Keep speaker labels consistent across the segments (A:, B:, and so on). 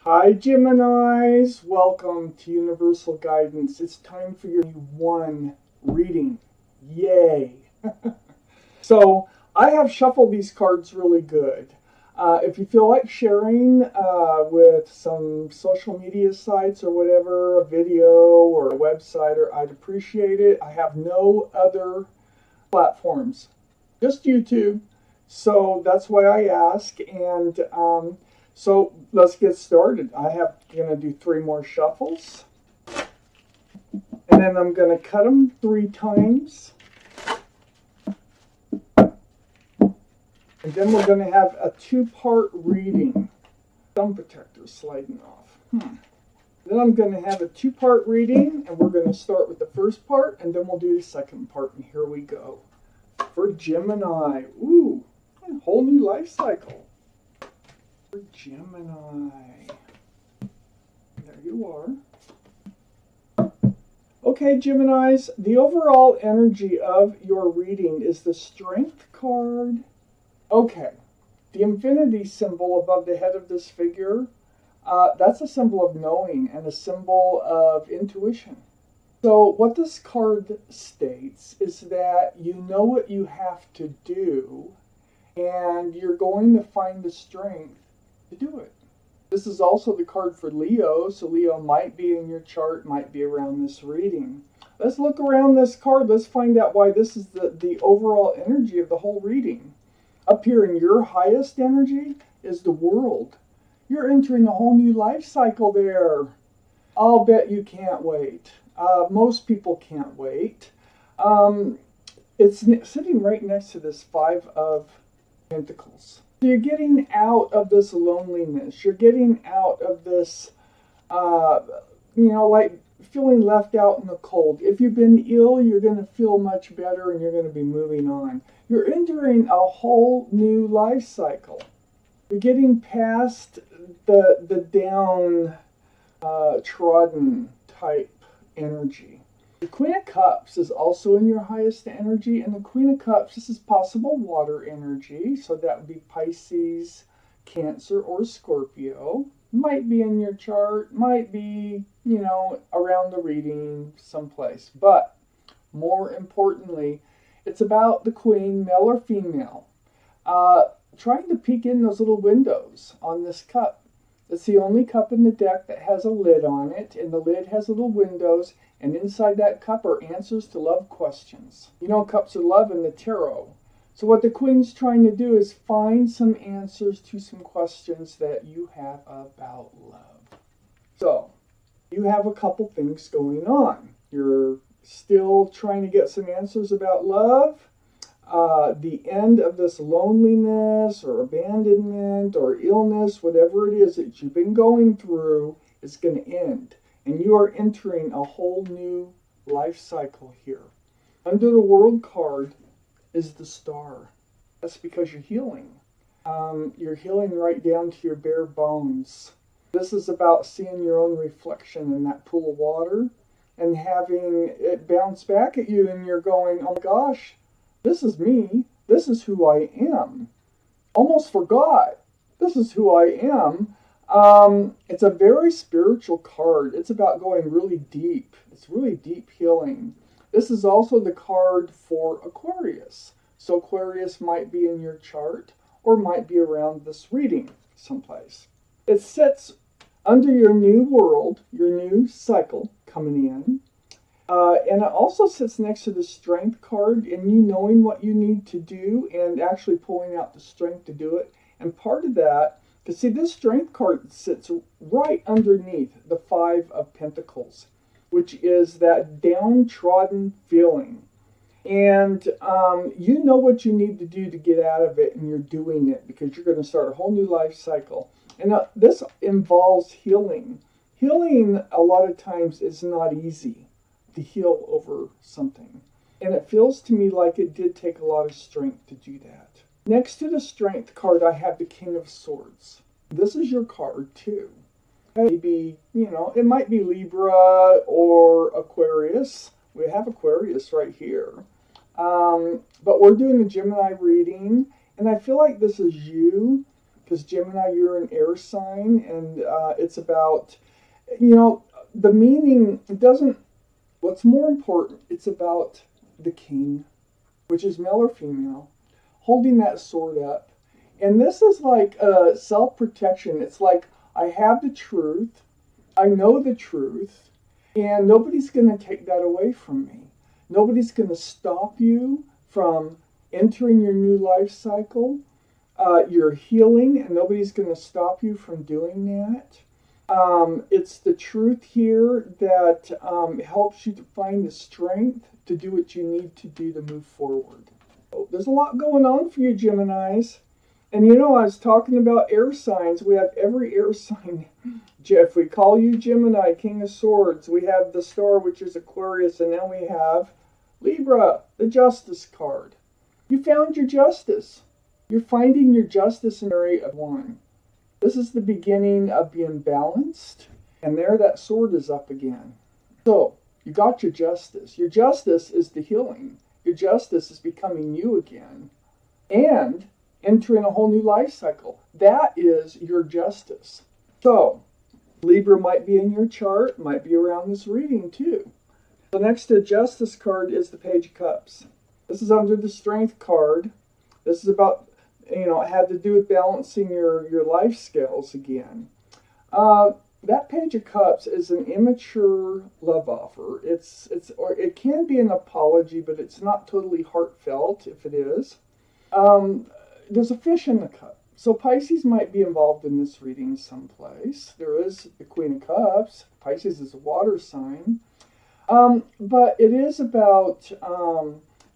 A: Hi Geminis, welcome to Universal Guidance. It's time for your one reading. Yay! So I have shuffled these cards really good. If you feel like sharing with some social media sites or whatever, a video or a website, I'd appreciate it. I have no other platforms, just YouTube. So that's why I ask. And so let's get started. I have going to do 3 more shuffles. And then I'm going to cut them 3 times. And then we're going to have a 2-part reading. Thumb protector sliding off. Then I'm going to have a 2-part reading, and we're going to start with the first part, and then we'll do the second part, and here we go. For Gemini, ooh, a whole new life cycle. For Gemini, there you are. Okay, Geminis, the overall energy of your reading is the Strength card. Okay, the infinity symbol above the head of this figure, that's a symbol of knowing and a symbol of intuition. So what this card states is that you know what you have to do and you're going to find the strength to do it. This is also the card for Leo, so Leo might be in your chart, might be around this reading. Let's look around this card. Let's find out why this is the overall energy of the whole reading. Up here in your highest energy is the World. You're entering a whole new life cycle there. I'll bet you can't wait. Most people can't wait. It's sitting right next to this 5 of Pentacles. So you're getting out of this loneliness. You're getting out of this, like feeling left out in the cold. If you've been ill, you're going to feel much better and you're going to be moving on. You're entering a whole new life cycle. You're getting past the trodden type energy. The Queen of Cups is also in your highest energy, and the Queen of Cups, this is possible water energy, so that would be Pisces, Cancer, or Scorpio. Might be in your chart, might be, around the reading someplace. But more importantly, it's about the Queen, male or female, trying to peek in those little windows on this cup. It's the only cup in the deck that has a lid on it, and the lid has little windows, and inside that cup are answers to love questions. Cups of love in the tarot. So what the Queen's trying to do is find some answers to some questions that you have about love. So, you have a couple things going on. You're still trying to get some answers about love. The end of this loneliness or abandonment or illness, whatever it is that you've been going through, is going to end. And you are entering a whole new life cycle here. Under the World card is the Star. That's because you're healing. You're healing right down to your bare bones. This is about seeing your own reflection in that pool of water and having it bounce back at you, and you're going, oh my gosh, this is me. This is who I am. Almost forgot. This is who I am. It's a very spiritual card. It's about going really deep. It's really deep healing. This is also the card for Aquarius. So Aquarius might be in your chart or might be around this reading someplace. It sits under your new world, your new cycle coming in. And it also sits next to the Strength card, and you knowing what you need to do and actually pulling out the strength to do it. And part of that, because see, this Strength card sits right underneath the 5 of Pentacles, which is that downtrodden feeling. And you know what you need to do to get out of it, and you're doing it because you're going to start a whole new life cycle. And this involves healing. Healing, a lot of times, is not easy to heal over something. And it feels to me like it did take a lot of strength to do that. Next to the Strength card, I have the King of Swords. This is your card, too. Maybe, it might be Libra or Aquarius. We have Aquarius right here. But we're doing the Gemini reading, and I feel like this is you because Gemini, you're an air sign, and it's about, you know, the meaning, it doesn't, what's more important, it's about the king, which is male or female, holding that sword up. And this is like self-protection. It's like, I have the truth, I know the truth, and nobody's going to take that away from me. Nobody's going to stop you from entering your new life cycle. You're healing, and nobody's going to stop you from doing that. It's the truth here that helps you to find the strength to do what you need to do to move forward. There's a lot going on for you, Geminis. And you know, I was talking about air signs. We have every air sign. If we call you Gemini, King of Swords, we have the star, which is Aquarius, and then we have Libra, the Justice card. You found your justice. You're finding your justice in area of one. This is the beginning of being balanced, and there that sword is up again. So, you got your justice. Your justice is the healing. Your justice is becoming you again. And entering a whole new life cycle. That is your justice. So, Libra might be in your chart, might be around this reading too. So next to the Justice card is the Page of Cups. This is under the Strength card. This is about, you know, it had to do with balancing your life scales again. That Page of Cups is an immature love offer. Or it can be an apology, but it's not totally heartfelt if it is. There's a fish in the cup. So Pisces might be involved in this reading someplace. There is the Queen of Cups. Pisces is a water sign. But it is about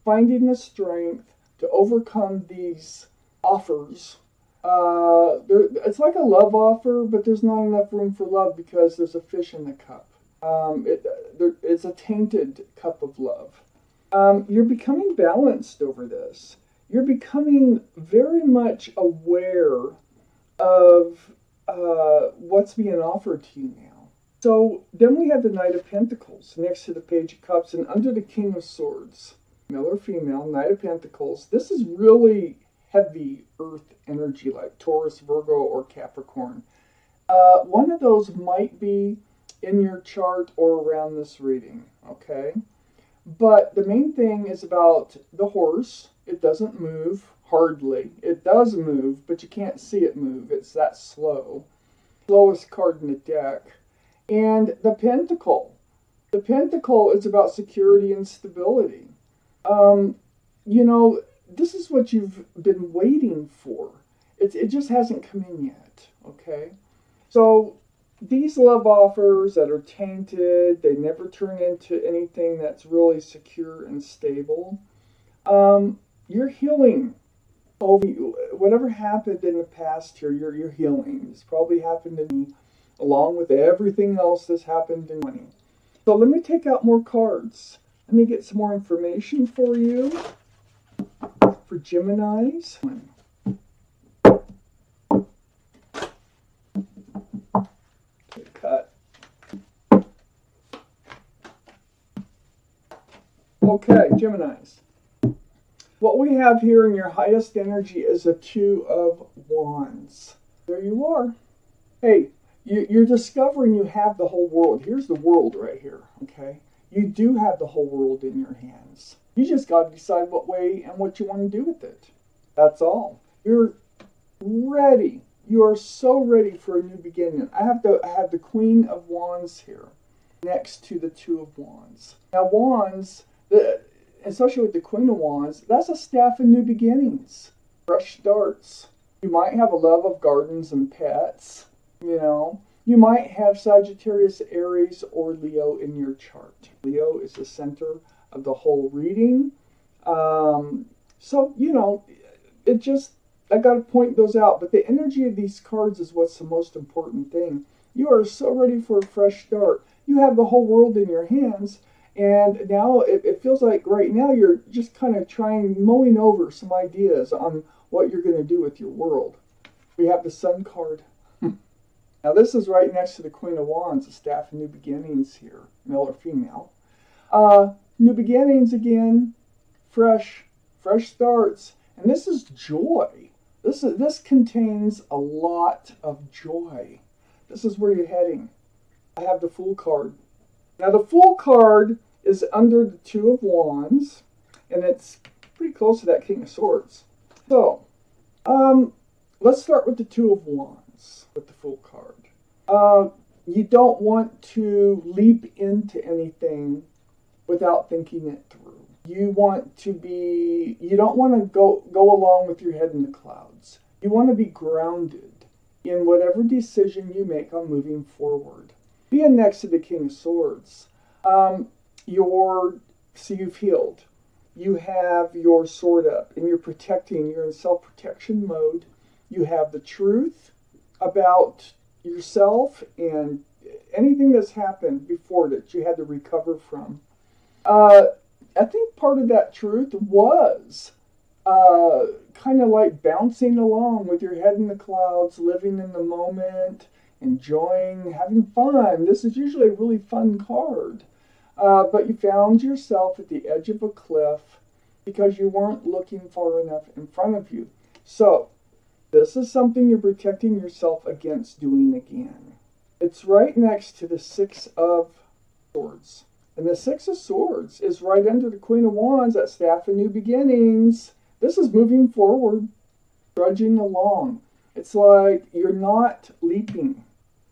A: finding the strength to overcome these offers. It's like a love offer, but there's not enough room for love because there's a fish in the cup. It's a tainted cup of love. You're becoming balanced over this. You're becoming very much aware of what's being offered to you now. So then we have the Knight of Pentacles next to the Page of Cups and under the King of Swords. Male or female, Knight of Pentacles. This is really heavy earth energy like Taurus, Virgo, or Capricorn. One of those might be in your chart or around this reading, okay? But the main thing is about the horse. It doesn't move, hardly. It does move, but you can't see it move. It's that slow. Slowest card in the deck. And the Pentacle. The Pentacle is about security and stability. You know, this is what you've been waiting for. It just hasn't come in yet, okay? So these love offers that are tainted, they never turn into anything that's really secure and stable. You're healing. Whatever happened in the past here, you're healing. It's probably happened to me, along with everything else that's happened in 20. So let me take out more cards. Let me get some more information for you. For Geminis. Cut. Okay, Geminis. What we have here in your highest energy is a Two of Wands. There you are. Hey, you're discovering you have the whole world. Here's the world right here, okay? You do have the whole world in your hands. You just got to decide what way and what you want to do with it. That's all. You're ready. You are so ready for a new beginning. I have the Queen of Wands here next to the Two of Wands. Now Wands, especially with the Queen of Wands, that's a staff of new beginnings. Fresh starts. You might have a love of gardens and pets, you know. You might have Sagittarius, Aries, or Leo in your chart. Leo is the center of the whole reading. So, you know, I got to point those out. But the energy of these cards is what's the most important thing. You are so ready for a fresh start. You have the whole world in your hands. And now it feels like right now you're just kind of mowing over some ideas on what you're going to do with your world. We have the Sun card. Now this is right next to the Queen of Wands, the staff of new beginnings here, male or female. New beginnings again, fresh starts. And this is joy. This contains a lot of joy. This is where you're heading. I have the Fool card. Now the Fool card is under the Two of Wands, and it's pretty close to that King of Swords. So, let's start with the Two of Wands with the Fool card. You don't want to leap into anything without thinking it through. You don't want to go along with your head in the clouds. You want to be grounded in whatever decision you make on moving forward. Being next to the King of Swords, you've healed. You have your sword up and you're protecting. You're in self-protection mode. You have the truth about yourself and anything that's happened before that you had to recover from. I think part of that truth was kind of like bouncing along with your head in the clouds, living in the moment, enjoying, having fun. This is usually a really fun card. But you found yourself at the edge of a cliff because you weren't looking far enough in front of you. So, this is something you're protecting yourself against doing again. It's right next to the Six of Swords. And the Six of Swords is right under the Queen of Wands, that staff of new beginnings. This is moving forward, trudging along. It's like you're not leaping.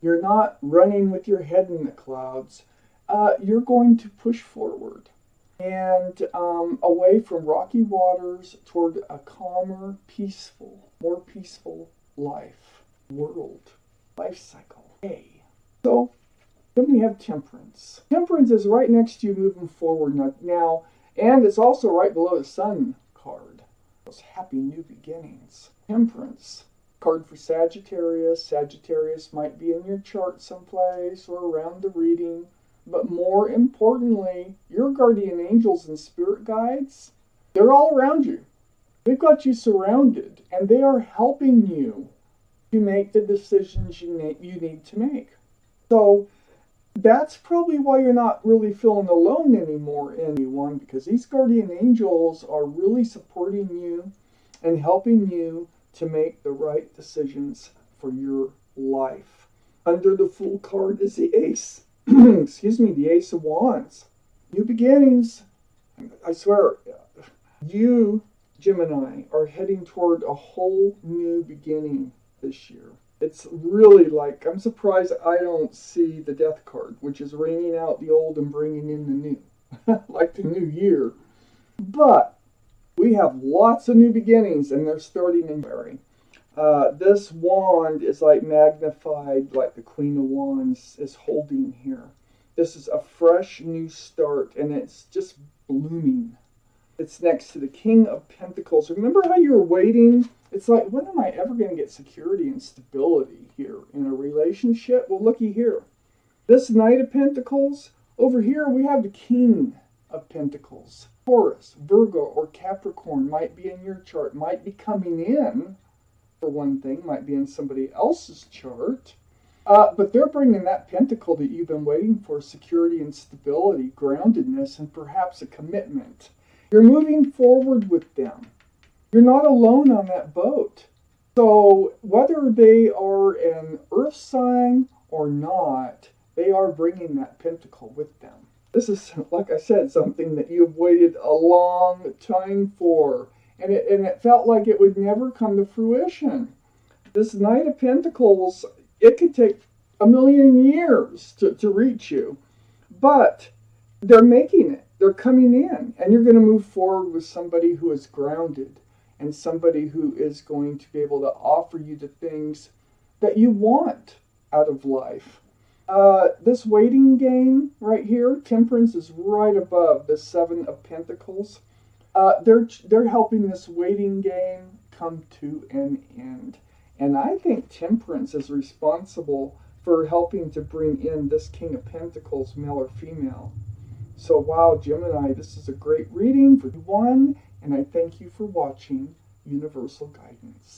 A: You're not running with your head in the clouds. You're going to push forward and away from rocky waters toward a calmer, more peaceful life, life cycle. Hey. So, then we have Temperance. Temperance is right next to you moving forward now, and it's also right below the Sun card. Those happy new beginnings. Temperance, card for Sagittarius. Sagittarius might be in your chart someplace or around the reading. But more importantly, your guardian angels and spirit guides, they're all around you. They've got you surrounded, and they are helping you to make the decisions you need to make. So that's probably why you're not really feeling alone anymore, anyone, because these guardian angels are really supporting you and helping you to make the right decisions for your life. Under the Fool card is the Ace. The Ace of Wands. New beginnings. I swear, you, Gemini, are heading toward a whole new beginning this year. It's really like, I'm surprised I don't see the Death card, which is raining out the old and bringing in the new, like the new year. But we have lots of new beginnings, and they're starting in January. This wand is like magnified, like the Queen of Wands is holding here. This is a fresh new start, and it's just blooming. It's next to the King of Pentacles. Remember how you were waiting? It's like, when am I ever going to get security and stability here in a relationship? Well, looky here. This Knight of Pentacles, over here we have the King of Pentacles. Taurus, Virgo, or Capricorn might be in your chart, might be coming in. For one thing, might be in somebody else's chart. But they're bringing that pentacle that you've been waiting for, security and stability, groundedness, and perhaps a commitment. You're moving forward with them. You're not alone on that boat. So whether they are an earth sign or not, they are bringing that pentacle with them. This is, like I said, something that you've waited a long time for. And it felt like it would never come to fruition. This Knight of Pentacles, it could take 1,000,000 years to reach you. But they're making it. They're coming in. And you're going to move forward with somebody who is grounded. And somebody who is going to be able to offer you the things that you want out of life. This waiting game right here, Temperance, is right above the Seven of Pentacles. They're helping this waiting game come to an end. And I think Temperance is responsible for helping to bring in this King of Pentacles, male or female. So wow, Gemini, this is a great reading for you one, and I thank you for watching Universal Guidance.